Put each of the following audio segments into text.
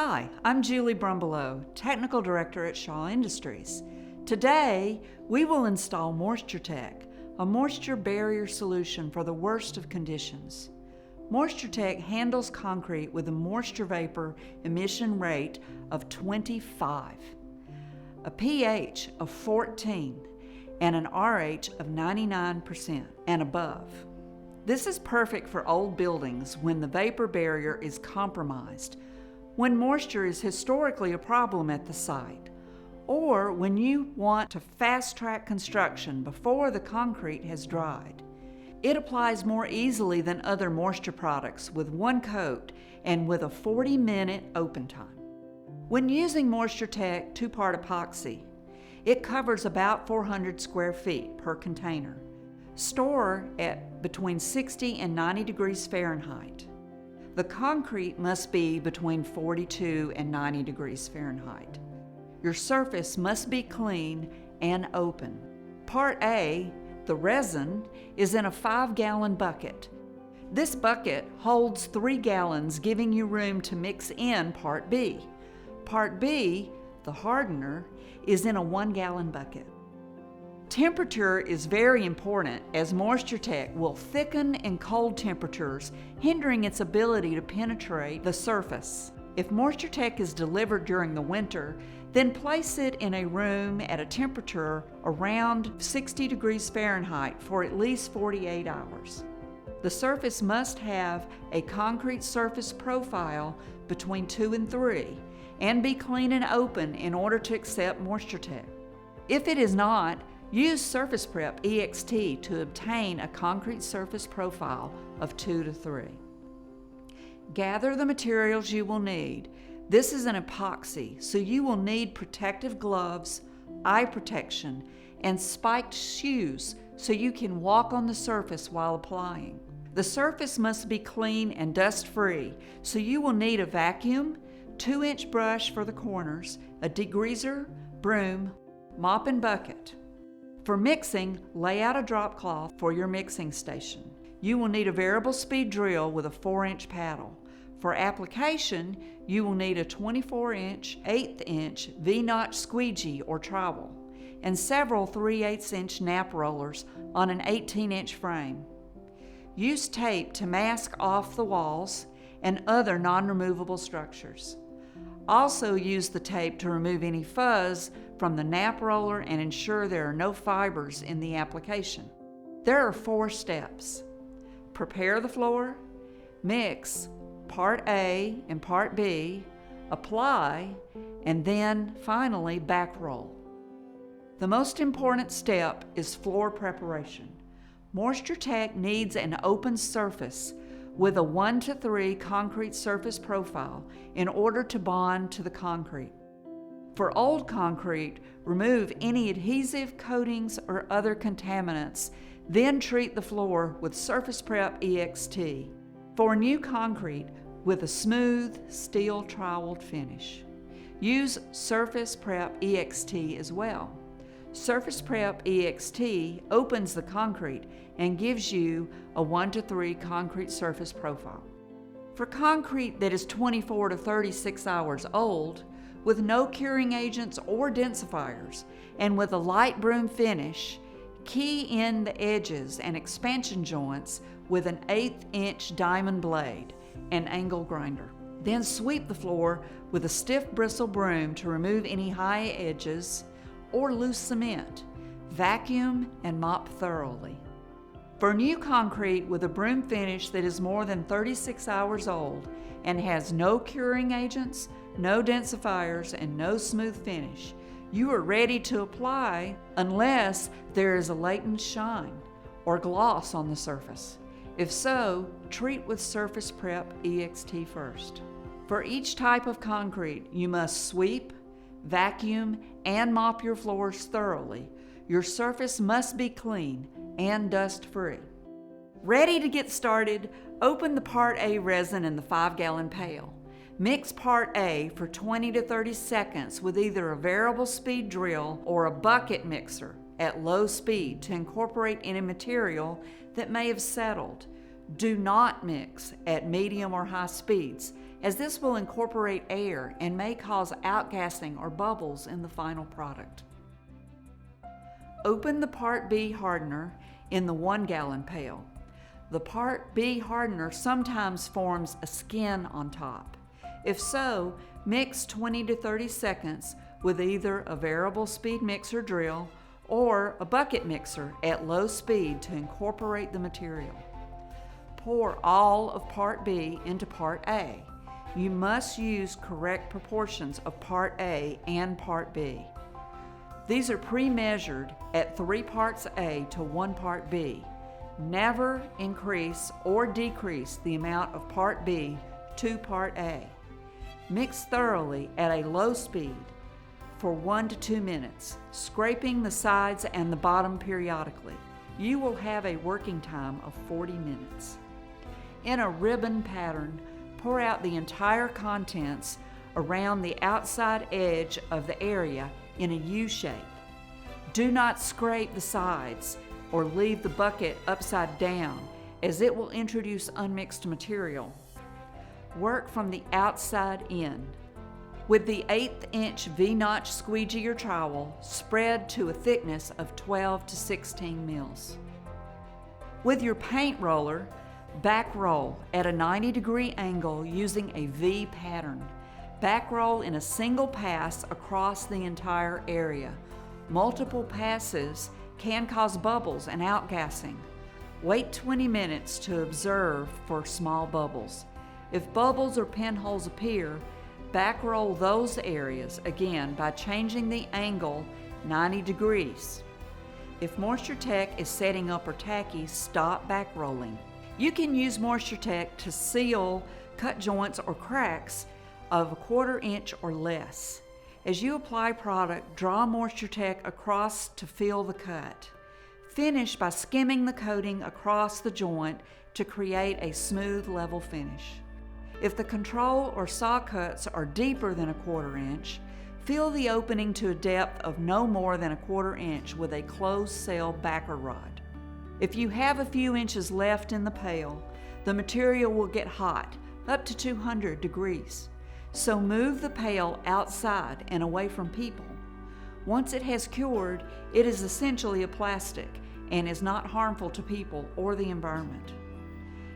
Hi, I'm Julie Brumbelow, Technical Director at Shaw Industries. Today, we will install MoistureTek, a moisture barrier solution for the worst of conditions. MoistureTek handles concrete with a moisture vapor emission rate of 25, a pH of 14, and an RH of 99% and above. This is perfect for old buildings when the vapor barrier is compromised, when moisture is historically a problem at the site, or when you want to fast-track construction before the concrete has dried. It applies more easily than other moisture products with one coat and with a 40-minute open time. When using MoistureTek 2-part epoxy, it covers about 400 square feet per container. Store at between 60 and 90 degrees Fahrenheit. The concrete must be between 42 and 90 degrees Fahrenheit. Your surface must be clean and open. Part A, the resin, is in a 5-gallon bucket. This bucket holds 3 gallons, giving you room to mix in Part B. Part B, the hardener, is in a 1-gallon bucket. Temperature is very important as MoistureTek will thicken in cold temperatures, hindering its ability to penetrate the surface. If MoistureTek is delivered during the winter, then place it in a room at a temperature around 60 degrees Fahrenheit for at least 48 hours. The surface must have a concrete surface profile between 2 and 3 and be clean and open in order to accept MoistureTek. If it is not, use Surface Prep EXT to obtain a concrete surface profile of 2 to 3. Gather the materials you will need. This is an epoxy, so you will need protective gloves, eye protection, and spiked shoes so you can walk on the surface while applying. The surface must be clean and dust-free, so you will need a vacuum, 2-inch brush for the corners, a degreaser, broom, mop and bucket. For mixing, lay out a drop cloth for your mixing station. You will need a variable speed drill with a 4-inch paddle. For application, you will need a 24-inch, 1/8-inch V-notch squeegee or trowel, and several 3/8-inch nap rollers on an 18-inch frame. Use tape to mask off the walls and other non-removable structures. Also use the tape to remove any fuzz from the nap roller and ensure there are no fibers in the application. There are 4 steps. Prepare the floor, mix Part A and Part B, apply, and then finally back roll. The most important step is floor preparation. MoistureTek needs an open surface with a 1 to 3 concrete surface profile in order to bond to the concrete. For old concrete, remove any adhesive, coatings, or other contaminants, then treat the floor with Surface Prep EXT. For new concrete, with a smooth, steel troweled finish. Use Surface Prep EXT as well. Surface Prep EXT opens the concrete and gives you a 1 to 3 concrete surface profile. For concrete that is 24 to 36 hours old, with no curing agents or densifiers, and with a light broom finish, key in the edges and expansion joints with an 1/8-inch diamond blade and angle grinder. Then sweep the floor with a stiff bristle broom to remove any high edges or loose cement. Vacuum and mop thoroughly. For new concrete with a broom finish that is more than 36 hours old and has no curing agents, no densifiers, and no smooth finish, you are ready to apply unless there is a latent shine or gloss on the surface. If so, treat with Surface Prep EXT first. For each type of concrete, you must sweep, vacuum, and mop your floors thoroughly. Your surface must be clean and dust-free. Ready to get started? Open the Part A resin in the 5-gallon pail. Mix Part A for 20 to 30 seconds with either a variable speed drill or a bucket mixer at low speed to incorporate any material that may have settled. Do not mix at medium or high speeds, as this will incorporate air and may cause outgassing or bubbles in the final product. Open the Part B hardener in the 1-gallon pail. The Part B hardener sometimes forms a skin on top. If so, mix 20 to 30 seconds with either a variable speed mixer drill or a bucket mixer at low speed to incorporate the material. Pour all of Part B into Part A. You must use correct proportions of Part A and Part B. These are pre-measured at 3 parts A to 1 part B. Never increase or decrease the amount of Part B to Part A. Mix thoroughly at a low speed for 1 to 2 minutes, scraping the sides and the bottom periodically. You will have a working time of 40 minutes. In a ribbon pattern, pour out the entire contents around the outside edge of the area in a U shape. Do not scrape the sides or leave the bucket upside down, as it will introduce unmixed material. Work from the outside in. With the 1/8 inch V-notch squeegee or trowel, spread to a thickness of 12 to 16 mils. With your paint roller, back roll at a 90-degree angle using a V pattern. Back roll in a single pass across the entire area. Multiple passes can cause bubbles and outgassing. Wait 20 minutes to observe for small bubbles. If bubbles or pinholes appear, back roll those areas again by changing the angle 90 degrees. If MoistureTek is setting up or tacky, stop back rolling. You can use MoistureTek to seal cut joints or cracks of 1/4 inch or less. As you apply product, draw MoistureTek across to fill the cut. Finish by skimming the coating across the joint to create a smooth, level finish. If the control or saw cuts are deeper than 1/4 inch, fill the opening to a depth of no more than 1/4 inch with a closed cell backer rod. If you have a few inches left in the pail, the material will get hot, up to 200 degrees. So move the pail outside and away from people. Once it has cured, it is essentially a plastic and is not harmful to people or the environment.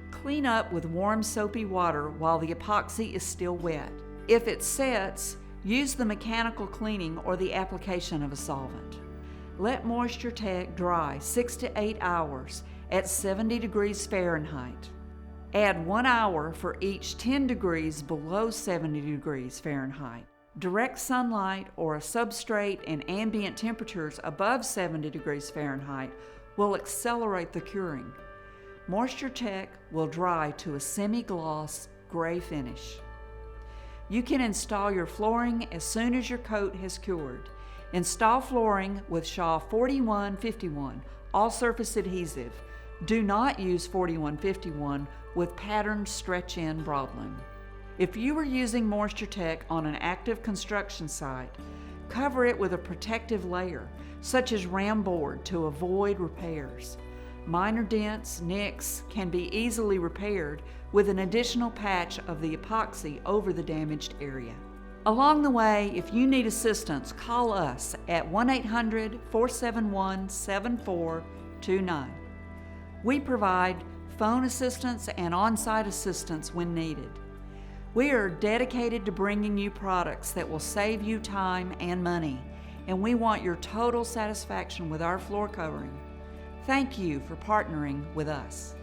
Clean up with warm soapy water while the epoxy is still wet. If it sets, use the mechanical cleaning or the application of a solvent. Let MoistureTek dry 6 to 8 hours at 70 degrees Fahrenheit. Add 1 hour for each 10 degrees below 70 degrees Fahrenheit. Direct sunlight or a substrate and ambient temperatures above 70 degrees Fahrenheit will accelerate the curing. MoistureTek will dry to a semi-gloss gray finish. You can install your flooring as soon as your coat has cured. Install flooring with Shaw 4151 all-surface adhesive. Do not use 4151 with patterned stretch-in broadloom. If you are using MoistureTek on an active construction site, cover it with a protective layer, such as ram board, to avoid repairs. Minor dents, nicks can be easily repaired with an additional patch of the epoxy over the damaged area. Along the way, if you need assistance, call us at 1-800-471-7429. We provide phone assistance and on-site assistance when needed. We are dedicated to bringing you products that will save you time and money, and we want your total satisfaction with our floor covering. Thank you for partnering with us.